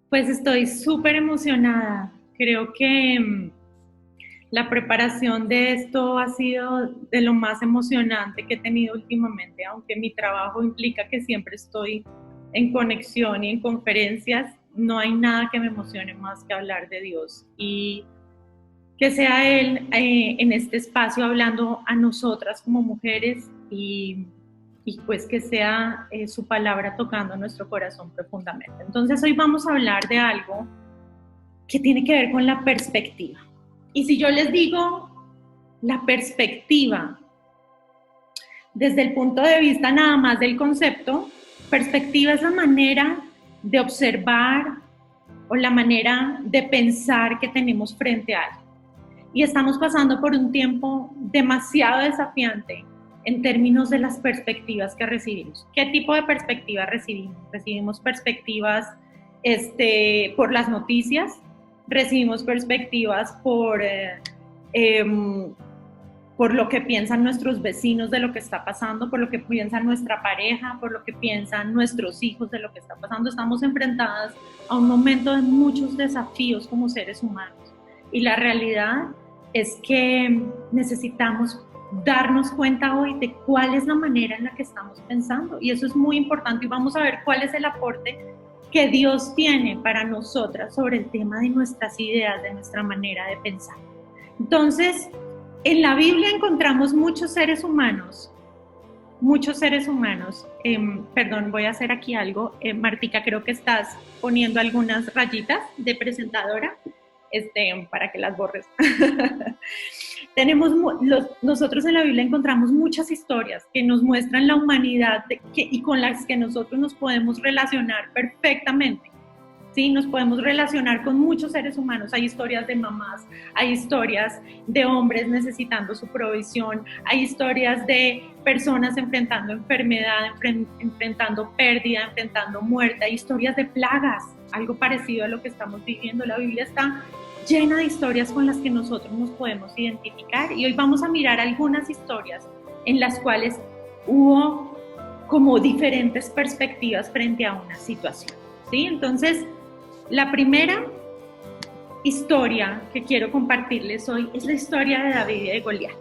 Pues estoy súper emocionada. Creo que la preparación de esto ha sido de lo más emocionante que he tenido últimamente, aunque mi trabajo implica que siempre estoy en conexión y en conferencias, no hay nada que me emocione más que hablar de Dios y que sea Él en este espacio hablando a nosotras como mujeres y pues que sea su palabra tocando nuestro corazón profundamente. Entonces hoy vamos a hablar de algo que tiene que ver con la perspectiva. Y si yo les digo la perspectiva desde el punto de vista nada más del concepto, perspectiva es la manera de observar o la manera de pensar que tenemos frente a algo. Y estamos pasando por un tiempo demasiado desafiante en términos de las perspectivas que recibimos. ¿Qué tipo de perspectivas recibimos? Recibimos perspectivas por las noticias, recibimos perspectivas por lo que piensan nuestros vecinos de lo que está pasando, por lo que piensa nuestra pareja, por lo que piensan nuestros hijos de lo que está pasando. Estamos enfrentadas a un momento de muchos desafíos como seres humanos. Y la realidad es que necesitamos darnos cuenta hoy de cuál es la manera en la que estamos pensando. Y eso es muy importante y vamos a ver cuál es el aporte que Dios tiene para nosotras sobre el tema de nuestras ideas, de nuestra manera de pensar. Entonces, en la Biblia encontramos muchos seres humanos, perdón, voy a hacer aquí algo. Martica, creo que estás poniendo algunas rayitas de presentadora, para que las borres. Nosotros en la Biblia encontramos muchas historias que nos muestran la humanidad y con las que nosotros nos podemos relacionar perfectamente. ¿Sí? Nos podemos relacionar con muchos seres humanos. Hay historias de mamás, hay historias de hombres necesitando su provisión, hay historias de personas enfrentando enfermedad, enfrentando pérdida, enfrentando muerte, hay historias de plagas, algo parecido a lo que estamos viviendo. La Biblia está llena de historias con las que nosotros nos podemos identificar y hoy vamos a mirar algunas historias en las cuales hubo como diferentes perspectivas frente a una situación. ¿Sí? Entonces, la primera historia que quiero compartirles hoy es la historia de David y de Goliat,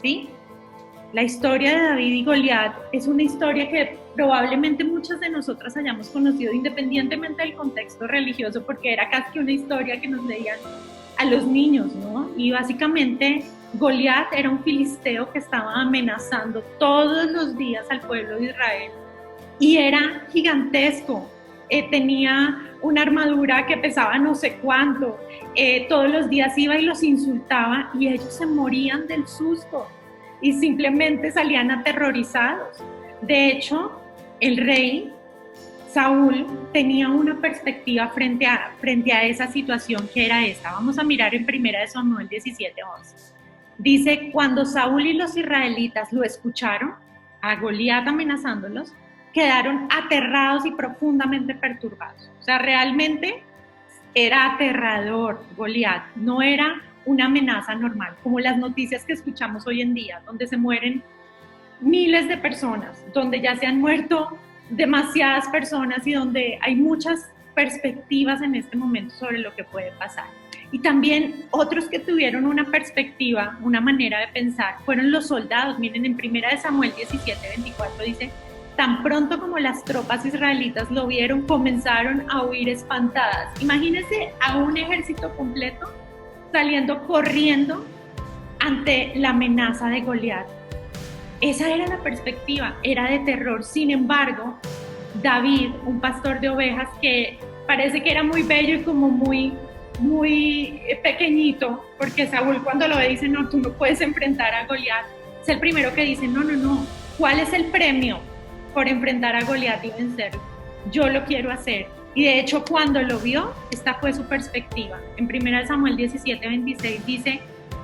¿sí? La historia de David y Goliat es una historia que probablemente muchas de nosotras hayamos conocido independientemente del contexto religioso, porque era casi una historia que nos leían a los niños, ¿no? Y básicamente Goliat era un filisteo que estaba amenazando todos los días al pueblo de Israel y era gigantesco. Tenía una armadura que pesaba no sé cuánto, todos los días iba y los insultaba y ellos se morían del susto y simplemente salían aterrorizados. De hecho, el rey Saúl tenía una perspectiva frente a esa situación que era esta. Vamos a mirar en 1 Samuel 17:11. Dice, cuando Saúl y los israelitas lo escucharon, a Goliat amenazándolos, quedaron aterrados y profundamente perturbados. O sea, realmente era aterrador Goliat, no era una amenaza normal, como las noticias que escuchamos hoy en día, donde se mueren miles de personas, donde ya se han muerto demasiadas personas y donde hay muchas perspectivas en este momento sobre lo que puede pasar. Y también otros que tuvieron una perspectiva, una manera de pensar, fueron los soldados. Miren, en 1 Samuel 17:24 dice, tan pronto como las tropas israelitas lo vieron, comenzaron a huir espantadas. Imagínense a un ejército completo saliendo corriendo ante la amenaza de Goliat. Esa era la perspectiva, era de terror. Sin embargo, David, un pastor de ovejas que parece que era muy bello y como muy pequeño, porque Saúl cuando lo ve dice, no, tú no puedes enfrentar a Goliat. Es el primero que dice, no, ¿cuál es el premio por enfrentar a Goliat y vencerlo? Yo lo quiero hacer. Y de hecho, cuando lo vio, esta fue su perspectiva. En 1 Samuel 17:26 dice,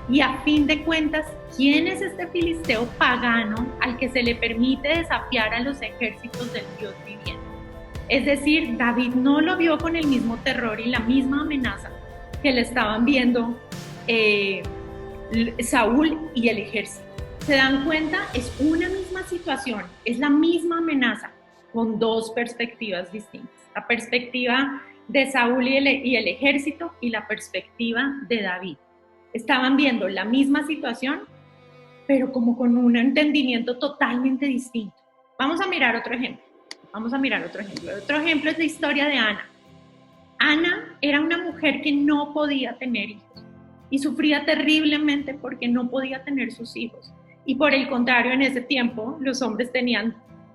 y a fin de cuentas, ¿quién es este filisteo pagano al que se le permite desafiar a los ejércitos del Dios viviente? Es decir, David no lo vio con el mismo terror y la misma amenaza que le estaban viendo Saúl y el ejército. ¿Se dan cuenta? Es una misma situación, es la misma amenaza, con dos perspectivas distintas. La perspectiva de Saúl y el ejército y la perspectiva de David. Estaban viendo la misma situación, pero como con un entendimiento totalmente distinto. Vamos a mirar otro ejemplo. Otro ejemplo es la historia de Ana. Ana era una mujer que no podía tener hijos y sufría terriblemente porque no podía tener sus hijos. Y por el contrario, en ese tiempo los hombres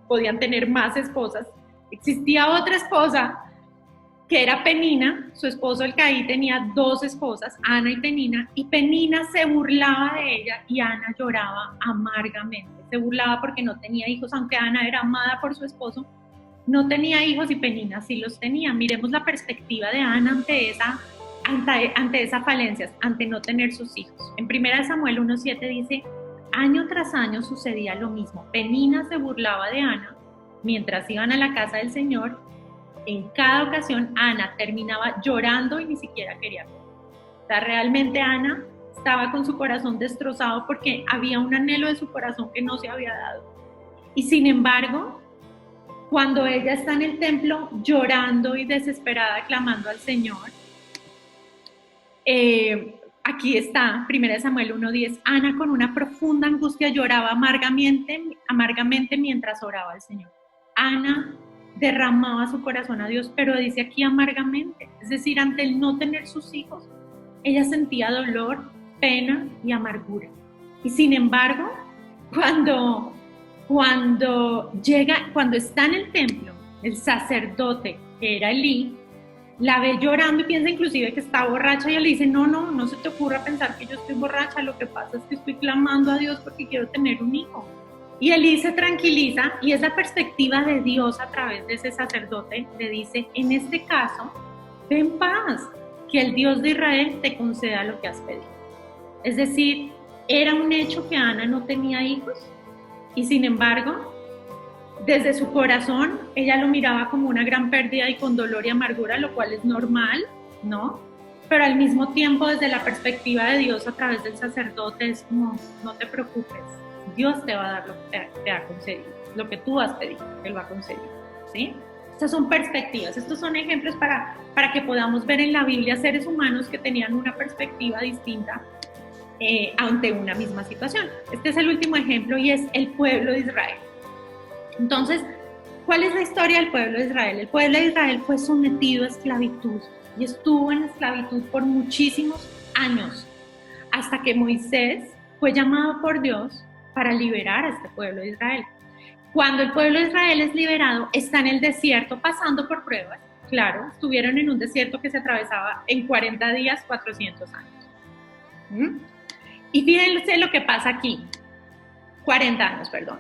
podían tener más esposas. Existía otra esposa que era Penina, su esposo Elcaí tenía 2 esposas, Ana y Penina se burlaba de ella y Ana lloraba amargamente. Se burlaba porque no tenía hijos, aunque Ana era amada por su esposo, no tenía hijos y Penina sí los tenía. Miremos la perspectiva de Ana ante esas falencias, ante no tener sus hijos. En 1 Samuel 1:7 dice, año tras año sucedía lo mismo. Penina se burlaba de Ana mientras iban a la casa del Señor. En cada ocasión Ana terminaba llorando y ni siquiera quería comer. O sea, realmente Ana estaba con su corazón destrozado porque había un anhelo de su corazón que no se había dado. Y sin embargo, cuando ella está en el templo llorando y desesperada, clamando al Señor, aquí está, 1 Samuel 1:10, Ana con una profunda angustia lloraba amargamente mientras oraba al Señor. Ana derramaba su corazón a Dios, pero dice aquí amargamente, es decir, ante el no tener sus hijos, ella sentía dolor, pena y amargura. Y sin embargo, cuando está en el templo, el sacerdote, que era Elí, la ve llorando y piensa inclusive que está borracha y ella le dice, no se te ocurra pensar que yo estoy borracha, lo que pasa es que estoy clamando a Dios porque quiero tener un hijo. Y Elí se tranquiliza y es la perspectiva de Dios a través de ese sacerdote, le dice, en este caso, ten paz, que el Dios de Israel te conceda lo que has pedido. Es decir, era un hecho que Ana no tenía hijos y sin embargo, desde su corazón, ella lo miraba como una gran pérdida y con dolor y amargura, lo cual es normal, ¿no? Pero al mismo tiempo, desde la perspectiva de Dios a través del sacerdote, es como, no te preocupes, Dios te va a dar lo que te ha concedido, lo que tú has pedido, Él va a conceder, ¿sí? Estas son perspectivas, estos son ejemplos para que podamos ver en la Biblia seres humanos que tenían una perspectiva distinta ante una misma situación. Este es el último ejemplo y es el pueblo de Israel. Entonces, ¿cuál es la historia del pueblo de Israel? El pueblo de Israel fue sometido a esclavitud y estuvo en esclavitud por muchísimos años, hasta que Moisés fue llamado por Dios para liberar a este pueblo de Israel. Cuando el pueblo de Israel es liberado, está en el desierto pasando por pruebas. Claro, estuvieron en un desierto que se atravesaba en 40 días, 400 años. Y fíjense lo que pasa aquí. 40 años, perdón.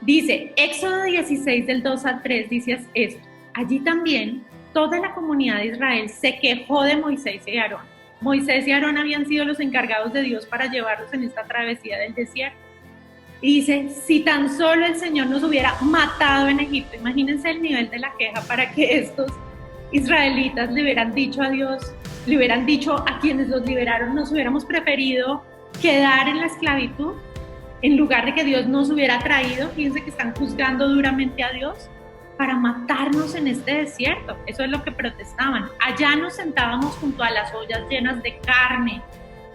Dice, Éxodo 16 del 2 al 3 dice esto. Allí también toda la comunidad de Israel se quejó de Moisés y Aarón. Moisés y Aarón habían sido los encargados de Dios para llevarlos en esta travesía del desierto. Y dice, si tan solo el Señor nos hubiera matado en Egipto, imagínense el nivel de la queja para que estos israelitas le hubieran dicho a Dios, le hubieran dicho a quienes los liberaron, nos hubiéramos preferido quedar en la esclavitud en lugar de que Dios nos hubiera traído. Fíjense que están juzgando duramente a Dios para matarnos en este desierto. Eso es lo que protestaban. Allá nos sentábamos junto a las ollas llenas de carne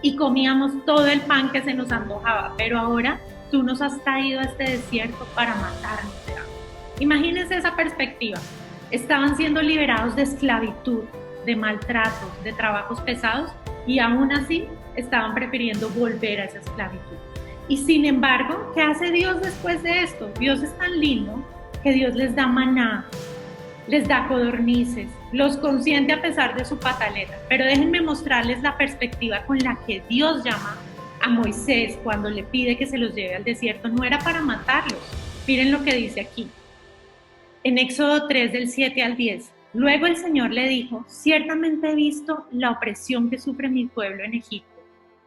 y comíamos todo el pan que se nos antojaba, pero ahora tú nos has traído a este desierto para matarnos de hambre. Imagínense esa perspectiva. Estaban siendo liberados de esclavitud, de maltratos, de trabajos pesados y aún así estaban prefiriendo volver a esa esclavitud. Y sin embargo, ¿qué hace Dios después de esto? Dios es tan lindo que Dios les da maná, les da codornices, los consiente a pesar de su pataleta. Pero déjenme mostrarles la perspectiva con la que Dios llama a Moisés cuando le pide que se los lleve al desierto. No era para matarlos. Miren lo que dice aquí. En Éxodo 3 del 7 al 10. Luego el Señor le dijo, ciertamente he visto la opresión que sufre mi pueblo en Egipto.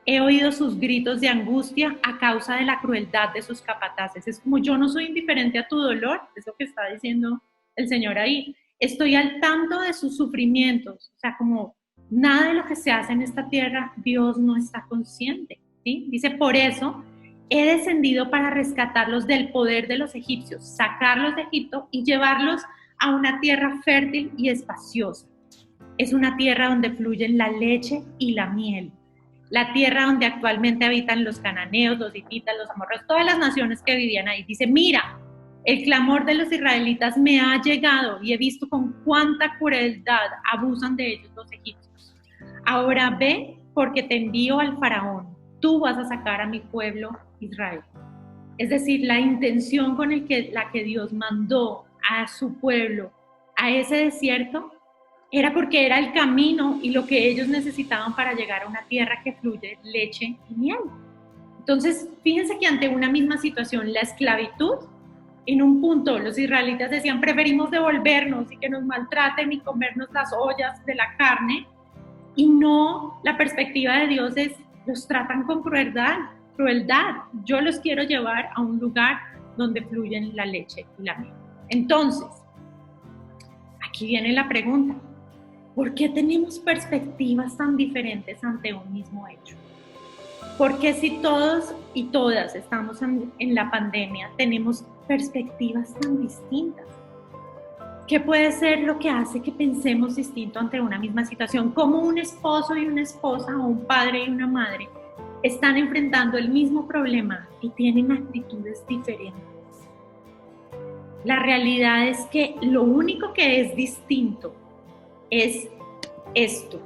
He oído sus gritos de angustia a causa de la crueldad de sus capataces. Es como yo no soy indiferente a tu dolor, es lo que está diciendo el Señor ahí. Estoy al tanto de sus sufrimientos. O sea, como nada de lo que se hace en esta tierra, Dios no está consciente, ¿sí? Dice, por eso he descendido para rescatarlos del poder de los egipcios, sacarlos de Egipto y llevarlos a una tierra fértil y espaciosa. Es una tierra donde fluyen la leche y la miel. La tierra donde actualmente habitan los cananeos, los hititas, los amorreos, todas las naciones que vivían ahí. Dice, mira, el clamor de los israelitas me ha llegado y he visto con cuánta crueldad abusan de ellos los egipcios. Ahora ve, porque te envío al faraón. Tú vas a sacar a mi pueblo Israel. Es decir, la intención con la que Dios mandó a su pueblo a ese desierto era porque era el camino y lo que ellos necesitaban para llegar a una tierra que fluye leche y miel. Entonces, fíjense que ante una misma situación, la esclavitud, en un punto los israelitas decían, preferimos devolvernos y que nos maltraten y comernos las ollas de la carne, y no, la perspectiva de Dios es, los tratan con crueldad, yo los quiero llevar a un lugar donde fluyen la leche y la miel. Entonces, aquí viene la pregunta, ¿por qué tenemos perspectivas tan diferentes ante un mismo hecho? ¿Por qué si todos y todas estamos en la pandemia tenemos perspectivas tan distintas? ¿Qué puede ser lo que hace que pensemos distinto ante una misma situación? ¿Cómo un esposo y una esposa o un padre y una madre están enfrentando el mismo problema y tienen actitudes diferentes? La realidad es que lo único que es distinto es esto,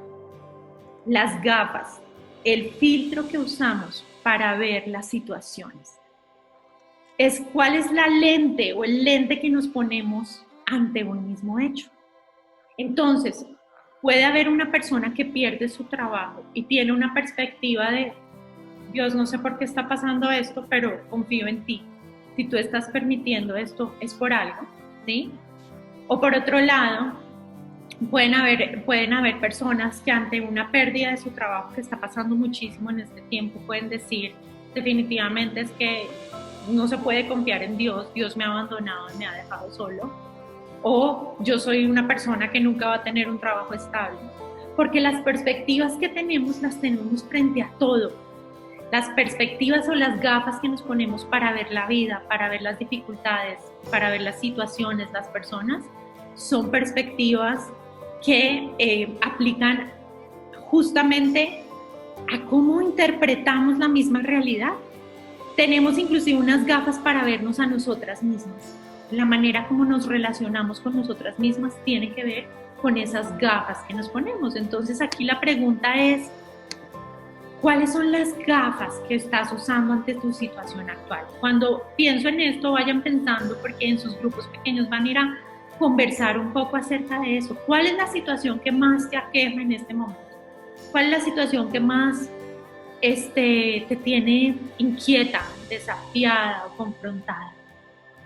las gafas, el filtro que usamos para ver las situaciones. Es cuál es la lente o el lente que nos ponemos ante un mismo hecho. Entonces, puede haber una persona que pierde su trabajo y tiene una perspectiva de, Dios, no sé por qué está pasando esto, pero confío en ti. Si tú estás permitiendo esto, es por algo, ¿sí? O por otro lado, pueden haber personas que ante una pérdida de su trabajo que está pasando muchísimo en este tiempo, pueden decir, definitivamente es que no se puede confiar en Dios, Dios me ha abandonado y me ha dejado solo. O yo soy una persona que nunca va a tener un trabajo estable. Porque las perspectivas que tenemos las tenemos frente a todo. Las perspectivas o las gafas que nos ponemos para ver la vida, para ver las dificultades, para ver las situaciones, las personas, son perspectivas que aplican justamente a cómo interpretamos la misma realidad. Tenemos inclusive unas gafas para vernos a nosotras mismas. La manera como nos relacionamos con nosotras mismas tiene que ver con esas gafas que nos ponemos. Entonces aquí la pregunta es, ¿cuáles son las gafas que estás usando ante tu situación actual? Cuando pienso en esto, vayan pensando, porque en sus grupos pequeños van a ir a conversar un poco acerca de eso. ¿Cuál es la situación que más te aqueja en este momento? ¿Cuál es la situación que más te tiene inquieta, desafiada o confrontada?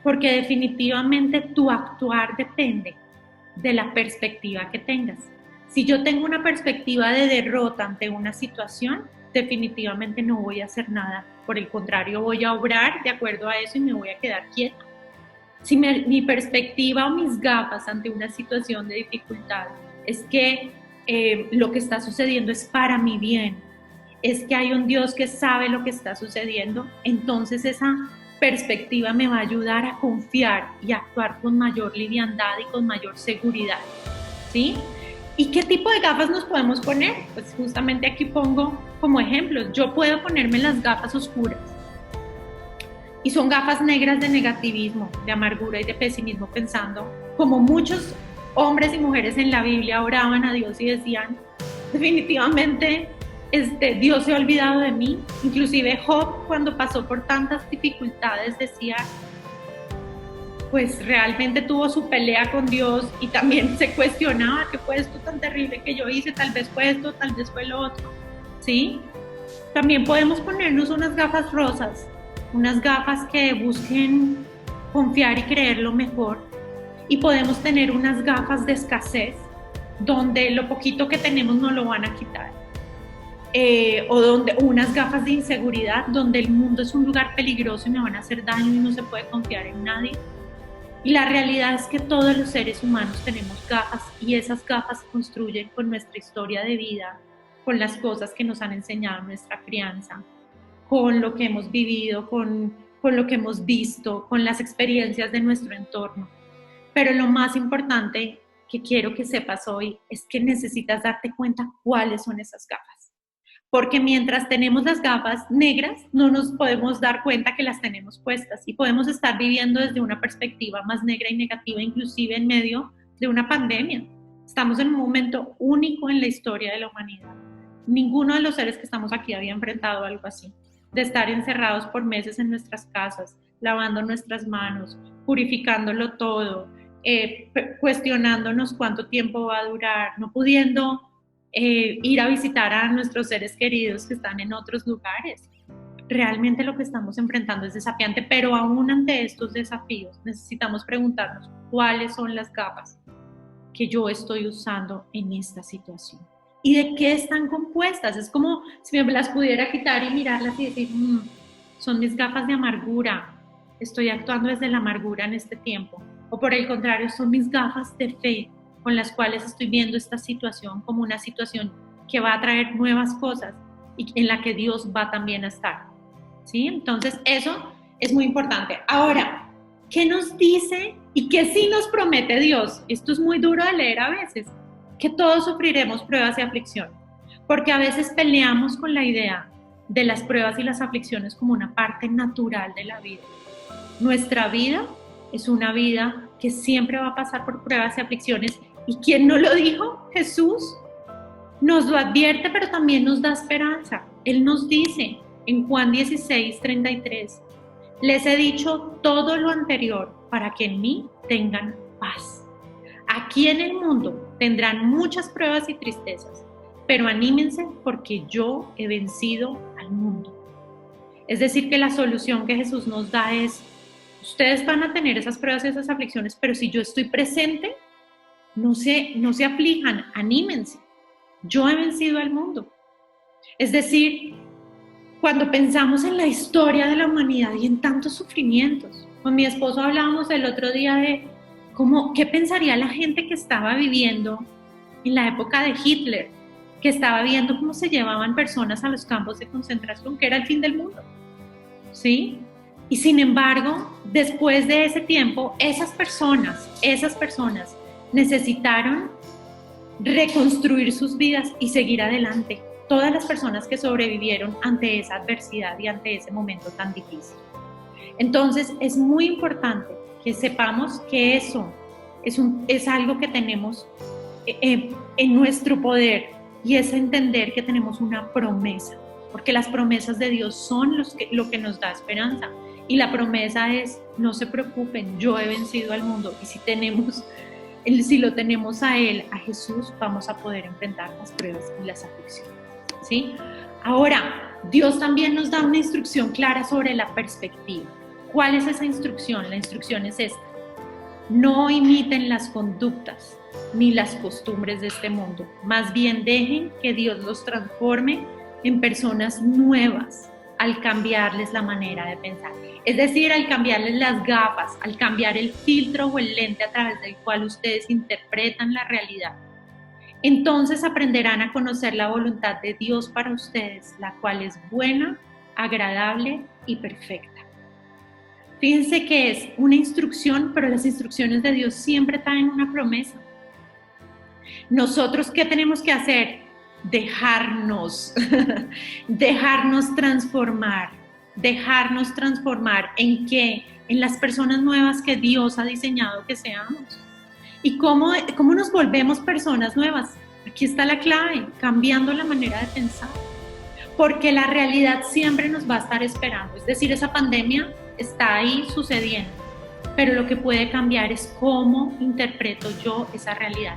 Porque definitivamente tu actuar depende de la perspectiva que tengas. Si yo tengo una perspectiva de derrota ante una situación, definitivamente no voy a hacer nada. Por el contrario, voy a obrar de acuerdo a eso y me voy a quedar quieta. Si mi perspectiva o mis gafas ante una situación de dificultad es que lo que está sucediendo es para mi bien, es que hay un Dios que sabe lo que está sucediendo, entonces esa perspectiva me va a ayudar a confiar y a actuar con mayor liviandad y con mayor seguridad, ¿sí? ¿Y qué tipo de gafas nos podemos poner? Pues justamente aquí pongo como ejemplos. Yo puedo ponerme las gafas oscuras y son gafas negras de negativismo, de amargura y de pesimismo, pensando como muchos hombres y mujeres en la Biblia oraban a Dios y decían, definitivamente Dios se ha olvidado de mí. Inclusive Job, cuando pasó por tantas dificultades, decía, pues realmente tuvo su pelea con Dios y también se cuestionaba, ¿qué fue esto tan terrible que yo hice? Tal vez fue esto, tal vez fue lo otro, ¿sí? También podemos ponernos unas gafas rosas, unas gafas que busquen confiar y creer lo mejor, y podemos tener unas gafas de escasez, donde lo poquito que tenemos nos lo van a quitar. O unas gafas de inseguridad, donde el mundo es un lugar peligroso y me van a hacer daño y no se puede confiar en nadie. Y la realidad es que todos los seres humanos tenemos gafas, y esas gafas se construyen con nuestra historia de vida, con las cosas que nos han enseñado nuestra crianza, con lo que hemos vivido, con lo que hemos visto, con las experiencias de nuestro entorno. Pero lo más importante que quiero que sepas hoy es que necesitas darte cuenta cuáles son esas gafas. Porque mientras tenemos las gafas negras, no nos podemos dar cuenta que las tenemos puestas y podemos estar viviendo desde una perspectiva más negra y negativa, inclusive en medio de una pandemia. Estamos en un momento único en la historia de la humanidad. Ninguno de los seres que estamos aquí había enfrentado algo así, de estar encerrados por meses en nuestras casas, lavando nuestras manos, purificándolo todo, cuestionándonos cuánto tiempo va a durar, no pudiendo ir a visitar a nuestros seres queridos que están en otros lugares. Realmente lo que estamos enfrentando es desafiante, pero aún ante estos desafíos necesitamos preguntarnos cuáles son las gafas que yo estoy usando en esta situación y de qué están compuestas. Es como si me las pudiera quitar y mirarlas y decir, son mis gafas de amargura, estoy actuando desde la amargura en este tiempo, o por el contrario, son mis gafas de fe con las cuales estoy viendo esta situación como una situación que va a traer nuevas cosas y en la que Dios va también a estar, ¿sí? Entonces eso es muy importante. Ahora, ¿qué nos dice y qué sí nos promete Dios? Esto es muy duro de leer a veces, que todos sufriremos pruebas y aflicción, porque a veces peleamos con la idea de las pruebas y las aflicciones como una parte natural de la vida. Nuestra vida es una vida que siempre va a pasar por pruebas y aflicciones. ¿Y quién no lo dijo? Jesús nos lo advierte, pero también nos da esperanza. Él nos dice en Juan 16:33, les he dicho todo lo anterior para que en mí tengan paz. Aquí en el mundo tendrán muchas pruebas y tristezas, pero anímense porque yo he vencido al mundo. Es decir, que la solución que Jesús nos da es, ustedes van a tener esas pruebas y esas aflicciones, pero si yo estoy presente, no se aflijan, anímense. Yo he vencido al mundo. Es decir, cuando pensamos en la historia de la humanidad y en tantos sufrimientos, con mi esposo hablábamos el otro día de qué pensaría la gente que estaba viviendo en la época de Hitler, que estaba viendo cómo se llevaban personas a los campos de concentración, que era el fin del mundo, ¿sí? Y sin embargo, después de ese tiempo, esas personas necesitaron reconstruir sus vidas y seguir adelante. Todas las personas que sobrevivieron ante esa adversidad y ante ese momento tan difícil. Entonces, es muy importante que sepamos que eso es algo que tenemos en nuestro poder, y es entender que tenemos una promesa, porque las promesas de Dios son lo que nos da esperanza. Y la promesa es, no se preocupen, yo he vencido al mundo. Y si lo tenemos a Él, a Jesús, vamos a poder enfrentar las pruebas y las aflicciones, ¿sí? Ahora, Dios también nos da una instrucción clara sobre la perspectiva. ¿Cuál es esa instrucción? La instrucción es esta: no imiten las conductas ni las costumbres de este mundo. Más bien dejen que Dios los transforme en personas nuevas al cambiarles la manera de pensar. Es decir, al cambiarles las gafas, al cambiar el filtro o el lente a través del cual ustedes interpretan la realidad. Entonces aprenderán a conocer la voluntad de Dios para ustedes, la cual es buena, agradable y perfecta. Fíjense que es una instrucción, pero las instrucciones de Dios siempre traen una promesa. Nosotros, ¿qué tenemos que hacer? Dejarnos transformar. ¿En qué? En las personas nuevas que Dios ha diseñado que seamos. ¿Y cómo nos volvemos personas nuevas? Aquí está la clave: cambiando la manera de pensar. Porque la realidad siempre nos va a estar esperando. Es decir, esa pandemia está ahí sucediendo, pero lo que puede cambiar es cómo interpreto yo esa realidad.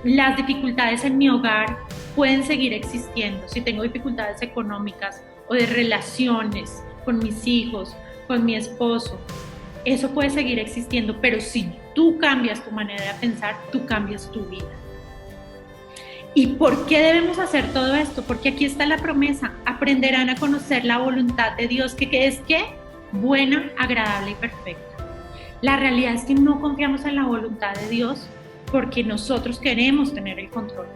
Las dificultades en mi hogar pueden seguir existiendo. Si tengo dificultades económicas o de relaciones con mis hijos, con mi esposo, eso puede seguir existiendo, pero si tú cambias tu manera de pensar, tú cambias tu vida. ¿Y por qué debemos hacer todo esto? Porque aquí está la promesa: aprenderán a conocer la voluntad de Dios, que es ¿qué? Buena, agradable y perfecta. La realidad es que no confiamos en la voluntad de Dios porque nosotros queremos tener el control.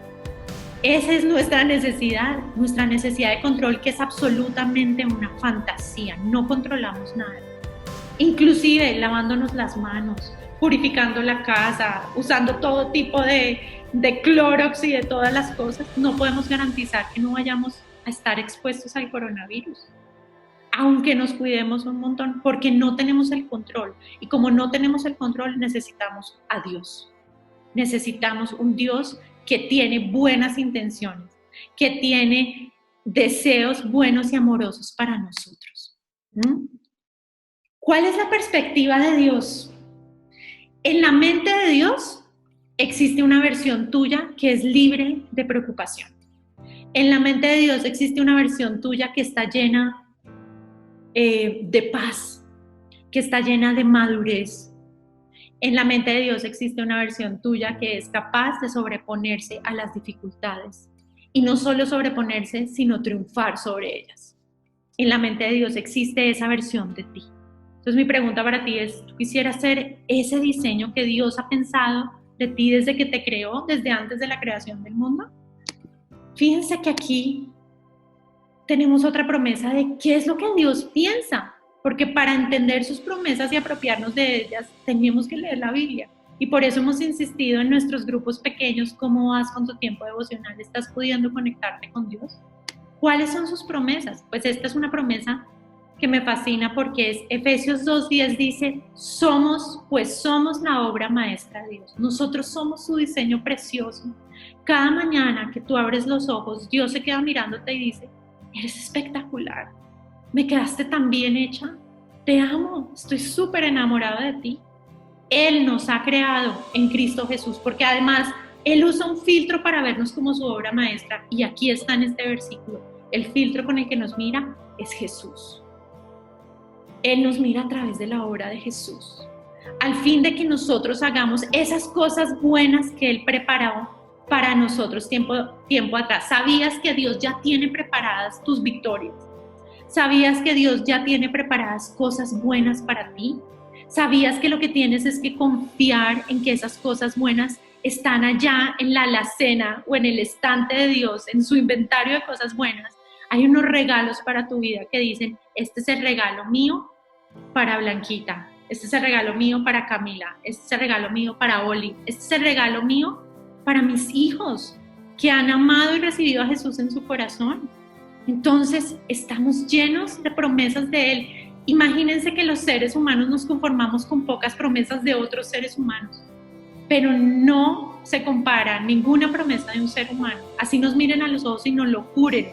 Esa es nuestra necesidad de control, que es absolutamente una fantasía. No controlamos nada. Inclusive lavándonos las manos, purificando la casa, usando todo tipo de Clorox y de todas las cosas, no podemos garantizar que no vayamos a estar expuestos al coronavirus. Aunque nos cuidemos un montón, porque no tenemos el control. Y como no tenemos el control, necesitamos a Dios. Necesitamos un Dios que tiene buenas intenciones, que tiene deseos buenos y amorosos para nosotros. ¿Cuál es la perspectiva de Dios? En la mente de Dios existe una versión tuya que es libre de preocupación. En la mente de Dios existe una versión tuya que está llena de paz, que está llena de madurez. En la mente de Dios existe una versión tuya que es capaz de sobreponerse a las dificultades. Y no solo sobreponerse, sino triunfar sobre ellas. En la mente de Dios existe esa versión de ti. Entonces mi pregunta para ti es, ¿tú quisieras ser ese diseño que Dios ha pensado de ti desde que te creó, desde antes de la creación del mundo? Fíjense que aquí tenemos otra promesa de qué es lo que Dios piensa, porque para entender sus promesas y apropiarnos de ellas, tenemos que leer la Biblia. Y por eso hemos insistido en nuestros grupos pequeños, ¿cómo vas con tu tiempo devocional? ¿Estás pudiendo conectarte con Dios? ¿Cuáles son sus promesas? Pues esta es una promesa que me fascina porque es Efesios 2:10 dice, somos la obra maestra de Dios. Nosotros somos su diseño precioso. Cada mañana que tú abres los ojos, Dios se queda mirándote y dice, eres espectacular, me quedaste tan bien hecha, te amo, estoy súper enamorado de ti. Él nos ha creado en Cristo Jesús, porque además Él usa un filtro para vernos como su obra maestra, y aquí está en este versículo, el filtro con el que nos mira es Jesús. Él nos mira a través de la obra de Jesús, al fin de que nosotros hagamos esas cosas buenas que Él preparó para nosotros tiempo atrás. ¿Sabías que Dios ya tiene preparadas tus victorias? ¿Sabías que Dios ya tiene preparadas cosas buenas para ti? ¿Sabías que lo que tienes es que confiar en que esas cosas buenas están allá en la alacena o en el estante de Dios, en su inventario de cosas buenas? Hay unos regalos para tu vida que dicen, este es el regalo mío para Blanquita, este es el regalo mío para Camila, este es el regalo mío para Oli, este es el regalo mío para mis hijos que han amado y recibido a Jesús en su corazón. Entonces, estamos llenos de promesas de Él. Imagínense que los seres humanos nos conformamos con pocas promesas de otros seres humanos, pero no se compara ninguna promesa de un ser humano. Así nos miren a los ojos y nos lo juren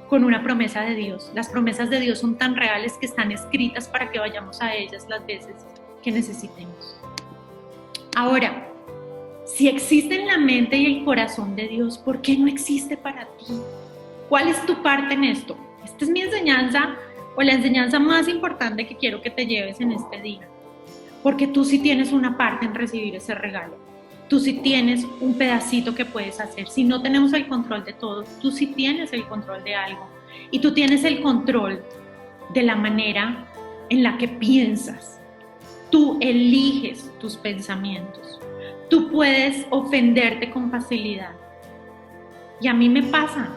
con una promesa de Dios. Las promesas de Dios son tan reales que están escritas para que vayamos a ellas las veces que necesitemos. Ahora, si existe en la mente y el corazón de Dios, ¿por qué no existe para ti? ¿Cuál es tu parte en esto? Esta es mi enseñanza o la enseñanza más importante que quiero que te lleves en este día. Porque tú sí tienes una parte en recibir ese regalo. Tú sí tienes un pedacito que puedes hacer. Si no tenemos el control de todo, tú sí tienes el control de algo. Y tú tienes el control de la manera en la que piensas. Tú eliges tus pensamientos. Tú puedes ofenderte con facilidad. Y a mí me pasa,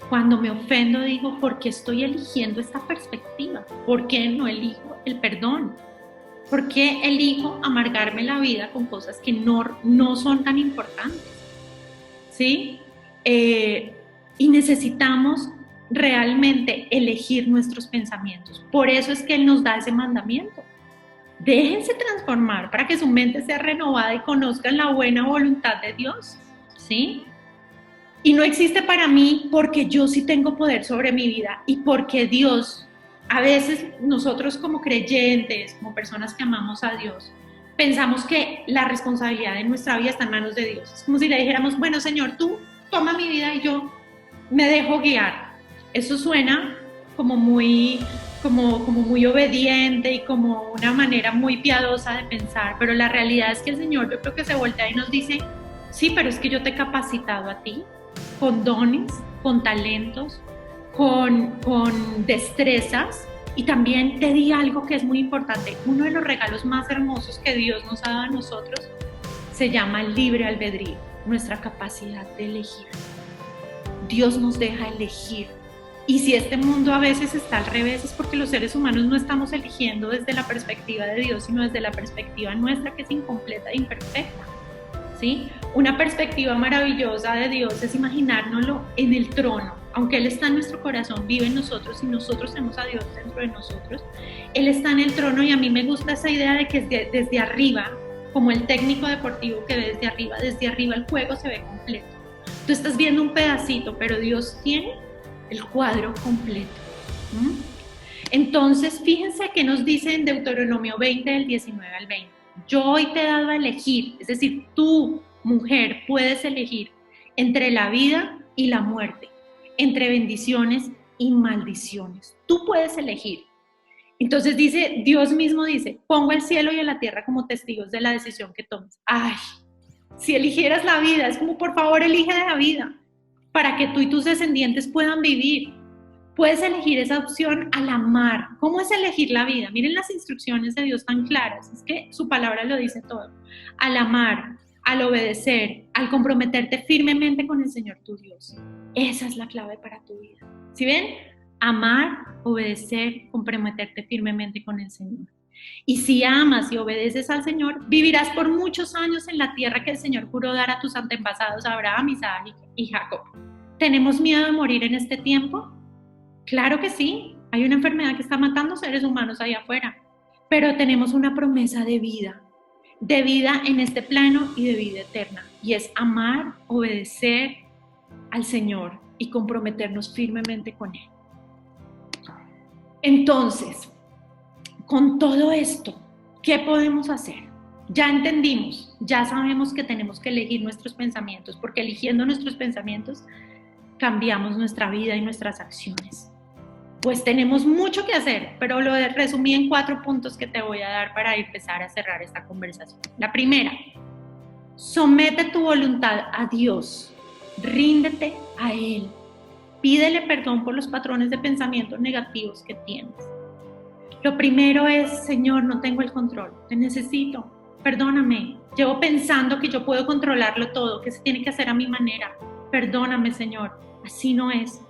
cuando me ofendo digo, ¿por qué estoy eligiendo esta perspectiva? ¿Por qué no elijo el perdón? ¿Por qué elijo amargarme la vida con cosas que no son tan importantes? ¿Sí? Y necesitamos realmente elegir nuestros pensamientos. Por eso es que Él nos da ese mandamiento. Déjense transformar para que su mente sea renovada y conozcan la buena voluntad de Dios, ¿sí? Y no existe para mí porque yo sí tengo poder sobre mi vida y porque Dios, a veces nosotros como creyentes, como personas que amamos a Dios, pensamos que la responsabilidad de nuestra vida está en manos de Dios. Es como si le dijéramos, bueno, Señor, tú toma mi vida y yo me dejo guiar. Eso suena como muy obediente y como una manera muy piadosa de pensar, pero la realidad es que el Señor, yo creo que se voltea y nos dice, sí, pero es que yo te he capacitado a ti con dones, con talentos, con destrezas, y también te di algo que es muy importante. Uno de los regalos más hermosos que Dios nos ha dado a nosotros se llama libre albedrío, nuestra capacidad de elegir. Dios nos deja elegir Y si este mundo a veces está al revés, es porque los seres humanos no estamos eligiendo desde la perspectiva de Dios, sino desde la perspectiva nuestra, que es incompleta e imperfecta, ¿sí? Una perspectiva maravillosa de Dios es imaginárnoslo en el trono. Aunque Él está en nuestro corazón, vive en nosotros y nosotros tenemos a Dios dentro de nosotros, Él está en el trono, y a mí me gusta esa idea de que desde arriba, como el técnico deportivo que ve desde arriba el juego se ve completo. Tú estás viendo un pedacito, pero Dios tiene el cuadro completo. Entonces, fíjense que nos dice en Deuteronomio 20, del 19 al 20. Yo hoy te he dado a elegir, es decir, tú, mujer, puedes elegir entre la vida y la muerte, entre bendiciones y maldiciones. Tú puedes elegir. Entonces dice, Dios mismo dice, pongo el cielo y a la tierra como testigos de la decisión que tomes. Ay, si eligieras la vida, es como, por favor, elige la vida, para que tú y tus descendientes puedan vivir. Puedes elegir esa opción al amar. ¿Cómo es elegir la vida? Miren las instrucciones de Dios tan claras, es que su palabra lo dice todo. Al amar, al obedecer, al comprometerte firmemente con el Señor tu Dios. Esa es la clave para tu vida. ¿Sí ven? Amar, obedecer, comprometerte firmemente con el Señor. Y si amas y obedeces al Señor, vivirás por muchos años en la tierra que el Señor juró dar a tus antepasados Abraham, Isaac y Jacob. ¿Tenemos miedo de morir en este tiempo? Claro que sí. Hay una enfermedad que está matando seres humanos allá afuera, pero tenemos una promesa de vida en este plano y de vida eterna. Y es amar, obedecer al Señor y comprometernos firmemente con Él. Entonces, con todo esto, ¿qué podemos hacer? Ya entendimos, ya sabemos que tenemos que elegir nuestros pensamientos, porque eligiendo nuestros pensamientos cambiamos nuestra vida y nuestras acciones. Pues tenemos mucho que hacer, pero lo resumí en 4 puntos que te voy a dar para empezar a cerrar esta conversación. La primera, somete tu voluntad a Dios, ríndete a Él, pídele perdón por los patrones de pensamientos negativos que tienes. Lo primero es, Señor, no tengo el control, te necesito, perdóname, llevo pensando que yo puedo controlarlo todo, que se tiene que hacer a mi manera, perdóname, Señor, así no es.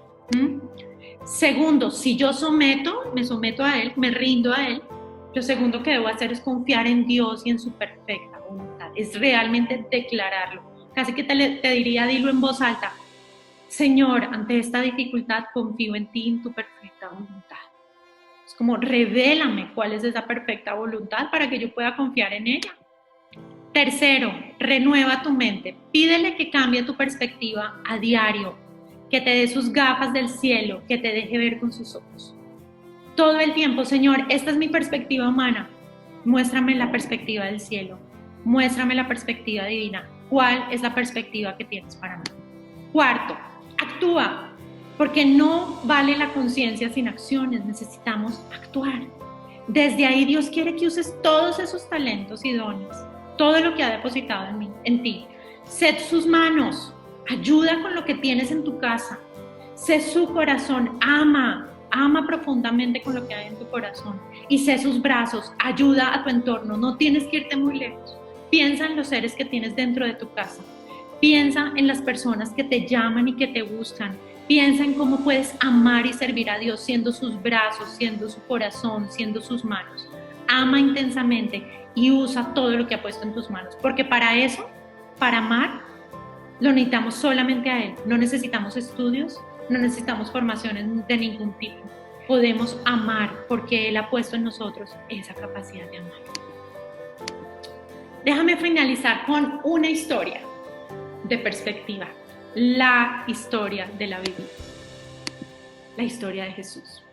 Segundo, si yo me someto a Él, me rindo a Él, lo segundo que debo hacer es confiar en Dios y en su perfecta voluntad, es realmente declararlo. Casi que te diría, dilo en voz alta, Señor, ante esta dificultad confío en ti, en tu perfecta voluntad. Es como, revélame cuál es esa perfecta voluntad para que yo pueda confiar en ella. Tercero, renueva tu mente, pídele que cambie tu perspectiva a diario, que te dé sus gafas del cielo, que te deje ver con sus ojos. Todo el tiempo, Señor, esta es mi perspectiva humana, muéstrame la perspectiva del cielo, muéstrame la perspectiva divina, ¿cuál es la perspectiva que tienes para mí? Cuarto, actúa, porque no vale la conciencia sin acciones, necesitamos actuar. Desde ahí Dios quiere que uses todos esos talentos y dones, todo lo que ha depositado en ti. Sé sus manos, ayuda con lo que tienes en tu casa. Sé su corazón, ama profundamente con lo que hay en tu corazón. Y sé sus brazos, ayuda a tu entorno, no tienes que irte muy lejos. Piensa en los seres que tienes dentro de tu casa. Piensa en las personas que te llaman y que te buscan. Piensa en cómo puedes amar y servir a Dios siendo sus brazos, siendo su corazón, siendo sus manos. Ama intensamente y usa todo lo que ha puesto en tus manos. Porque para eso, para amar, lo necesitamos solamente a Él. No necesitamos estudios, no necesitamos formaciones de ningún tipo. Podemos amar porque Él ha puesto en nosotros esa capacidad de amar. Déjame finalizar con una historia de perspectiva. La historia de la Biblia. La historia de Jesús.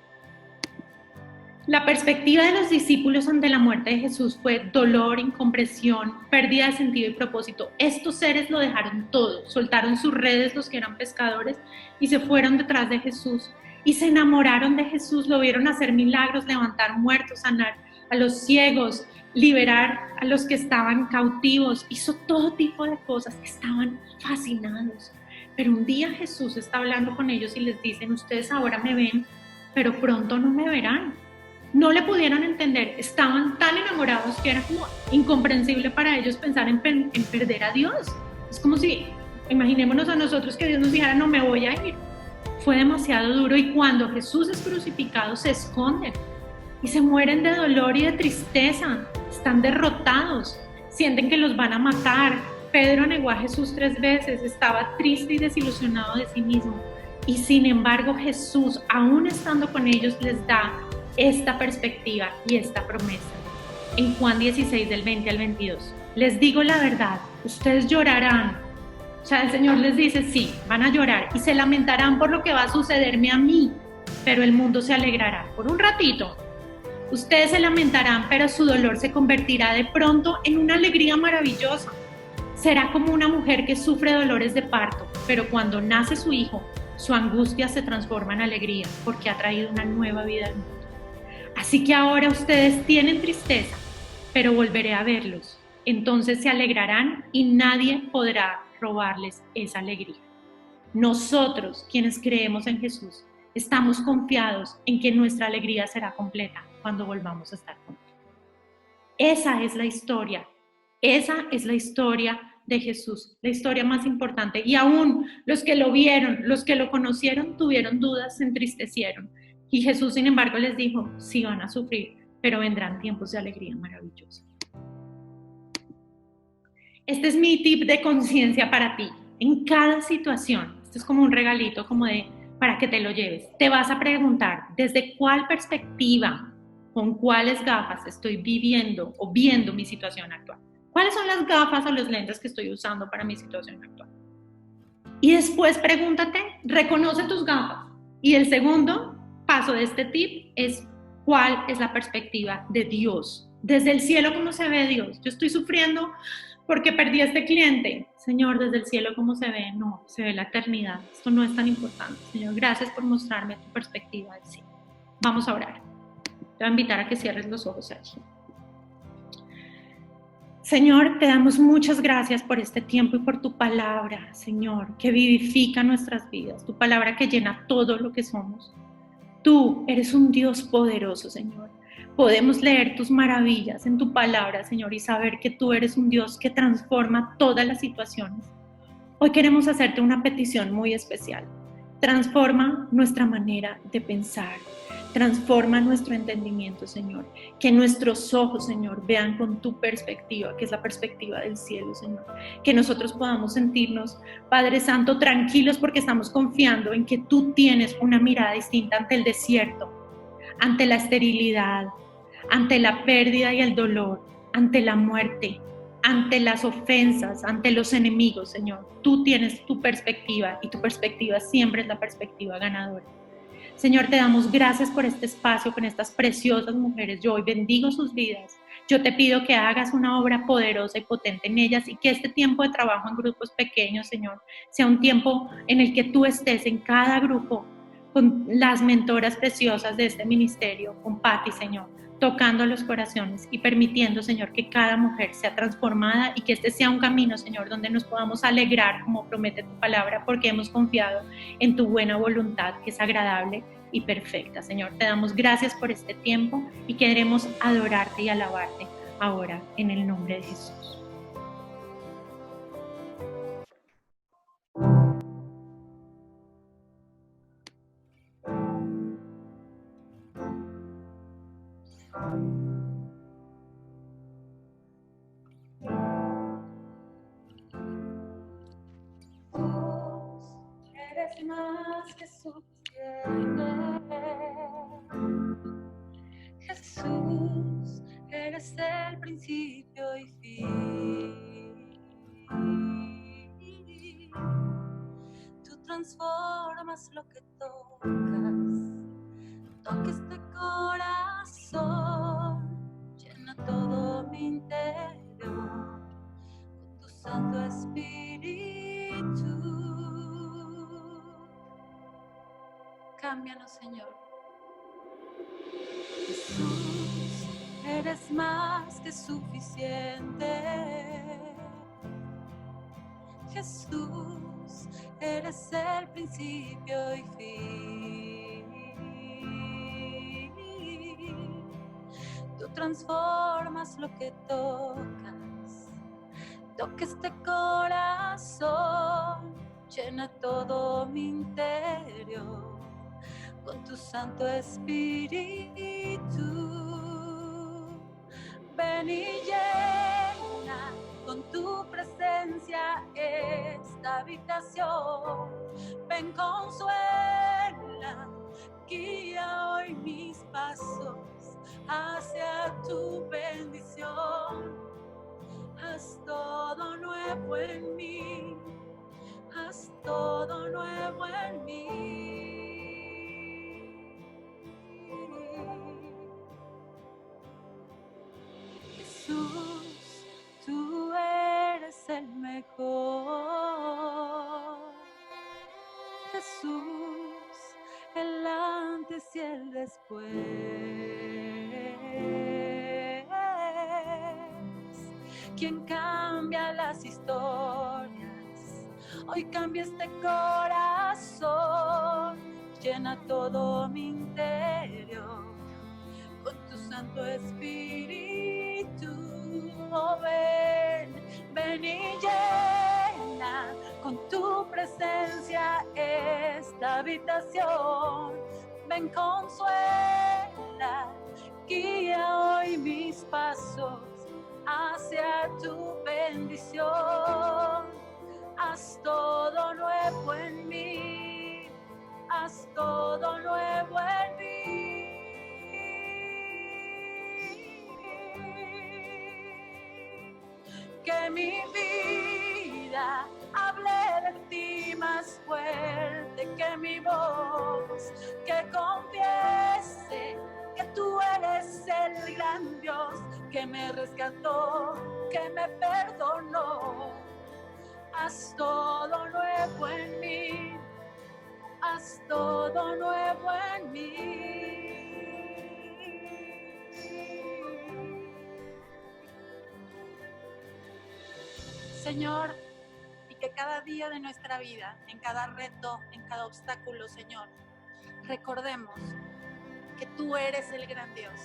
La perspectiva de los discípulos ante la muerte de Jesús fue dolor, incomprensión, pérdida de sentido y propósito. Estos seres lo dejaron todo, soltaron sus redes los que eran pescadores y se fueron detrás de Jesús y se enamoraron de Jesús, lo vieron hacer milagros, levantar muertos, sanar a los ciegos, liberar a los que estaban cautivos, hizo todo tipo de cosas, estaban fascinados. Pero un día Jesús está hablando con ellos y les dicen, ustedes ahora me ven, pero pronto no me verán. No le pudieron entender, estaban tan enamorados que era como incomprensible para ellos pensar en perder a Dios. Es como si, imaginémonos a nosotros que Dios nos dijera, no me voy a ir. fue demasiado duro y cuando Jesús es crucificado se esconden y se mueren de dolor y de tristeza, están derrotados, sienten que los van a matar. Pedro negó a Jesús 3 veces, estaba triste y desilusionado de sí mismo. Y sin embargo Jesús, aún estando con ellos, les da esta perspectiva y esta promesa. En Juan 16, del 20 al 22, les digo la verdad, ustedes llorarán. O sea, el Señor les dice, sí, van a llorar y se lamentarán por lo que va a sucederme a mí, pero el mundo se alegrará por un ratito. Ustedes se lamentarán, pero su dolor se convertirá de pronto en una alegría maravillosa. Será como una mujer que sufre dolores de parto, pero cuando nace su hijo, su angustia se transforma en alegría porque ha traído una nueva vida al mundo. Así que ahora ustedes tienen tristeza, pero volveré a verlos. Entonces se alegrarán y nadie podrá robarles esa alegría. Nosotros, quienes creemos en Jesús, estamos confiados en que nuestra alegría será completa cuando volvamos a estar con Él. Esa es la historia de Jesús, la historia más importante. Y aún los que lo vieron, los que lo conocieron, tuvieron dudas, se entristecieron. Y Jesús, sin embargo, les dijo, sí van a sufrir, pero vendrán tiempos de alegría maravillosa. Este es mi tip de conciencia para ti. En cada situación, esto es como un regalito, para que te lo lleves. Te vas a preguntar, ¿desde cuál perspectiva, con cuáles gafas estoy viviendo o viendo mi situación actual? ¿Cuáles son las gafas o los lentes que estoy usando para mi situación actual? Y después pregúntate, reconoce tus gafas. Y el segundo paso de este tip es, ¿cuál es la perspectiva de Dios? Desde el cielo, ¿cómo se ve Dios? Yo estoy sufriendo porque perdí a este cliente. Señor, desde el cielo, ¿cómo se ve? No, se ve la eternidad. Esto no es tan importante. Señor, gracias por mostrarme tu perspectiva del cielo. Vamos a orar. Te voy a invitar a que cierres los ojos allí. Señor, te damos muchas gracias por este tiempo y por tu palabra, Señor, que vivifica nuestras vidas, tu palabra que llena todo lo que somos. Tú eres un Dios poderoso, Señor. Podemos leer tus maravillas en tu palabra, Señor, y saber que tú eres un Dios que transforma todas las situaciones. Hoy queremos hacerte una petición muy especial. Transforma nuestra manera de pensar. Transforma nuestro entendimiento, Señor. Que nuestros ojos, Señor, vean con tu perspectiva, que es la perspectiva del cielo, Señor. Que nosotros podamos sentirnos, Padre Santo, tranquilos porque estamos confiando en que tú tienes una mirada distinta ante el desierto, ante la esterilidad, ante la pérdida y el dolor, ante la muerte, ante las ofensas, ante los enemigos, Señor. Tú tienes tu perspectiva y tu perspectiva siempre es la perspectiva ganadora. Señor, te damos gracias por este espacio, con estas preciosas mujeres. Yo hoy bendigo sus vidas. Yo te pido que hagas una obra poderosa y potente en ellas y que este tiempo de trabajo en grupos pequeños, Señor, sea un tiempo en el que tú estés en cada grupo con las mentoras preciosas de este ministerio, con Patti, Señor, tocando los corazones y permitiendo, Señor, que cada mujer sea transformada y que este sea un camino, Señor, donde nos podamos alegrar, como promete tu palabra, porque hemos confiado en tu buena voluntad, que es agradable y perfecta. Señor, te damos gracias por este tiempo y queremos adorarte y alabarte ahora en el nombre de Jesús. Eres más que suficiente. Jesús, eres el principio y fin. Tú transformas lo que tocas. Toca este corazón, llena todo mi interior con tu Santo Espíritu. Cámbianos, Señor. Jesús, eres más que suficiente. Jesús, eres el principio y fin. Tú transformas lo que tocas. Toca este corazón, llena todo mi interior con tu Santo Espíritu. Ven y llena con tu presencia esta habitación. Ven, consuela, guía hoy mis pasos hacia tu bendición. Haz todo nuevo en mí, haz todo nuevo en mí. Jesús, tú eres el mejor. Jesús, el antes y el después. Quien cambia las historias, hoy cambia este corazón, llena todo mi interior con tu Santo Espíritu. Oh, ven, ven y llena con tu presencia esta habitación. Ven, consuela, guía hoy mis pasos hacia tu bendición. Haz todo nuevo en mí, haz todo nuevo en mí. Que mi vida hable de ti más fuerte que mi voz, que confiese que tú eres el gran Dios que me rescató, que me perdonó. Haz todo nuevo en mí, haz todo nuevo en mí. Señor, y que cada día de nuestra vida, en cada reto, en cada obstáculo, Señor, recordemos que tú eres el gran Dios,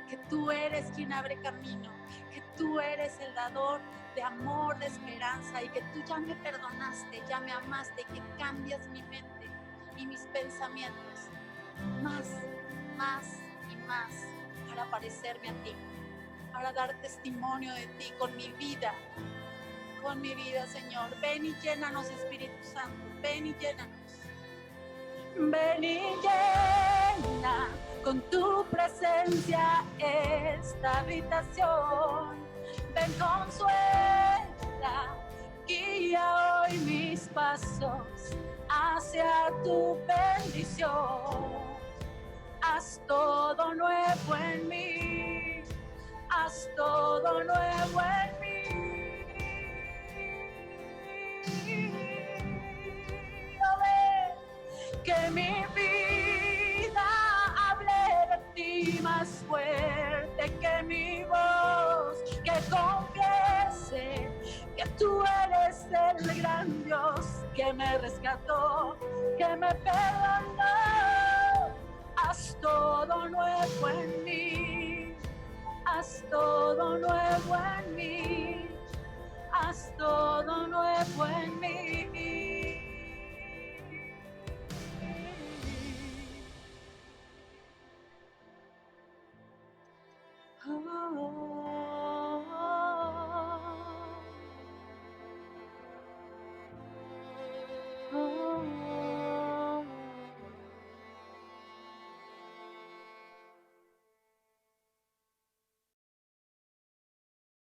que tú eres quien abre camino, que tú eres el dador de amor, de esperanza, y que tú ya me perdonaste, ya me amaste, y que cambias mi mente y mis pensamientos más y más para parecerme a ti, para dar testimonio de ti con mi vida, Señor. Ven y llénanos, Espíritu Santo, ven y llénanos. Ven y llena con tu presencia esta habitación. Ven, consuela, guía hoy mis pasos hacia tu bendición. Haz todo nuevo en mí, haz todo nuevo en mí. Que mi vida hable de ti más fuerte que mi voz, que confiese que tú eres el gran Dios que me rescató, que me perdonó. Haz todo nuevo en mí, haz todo nuevo en mí, haz todo nuevo en mí.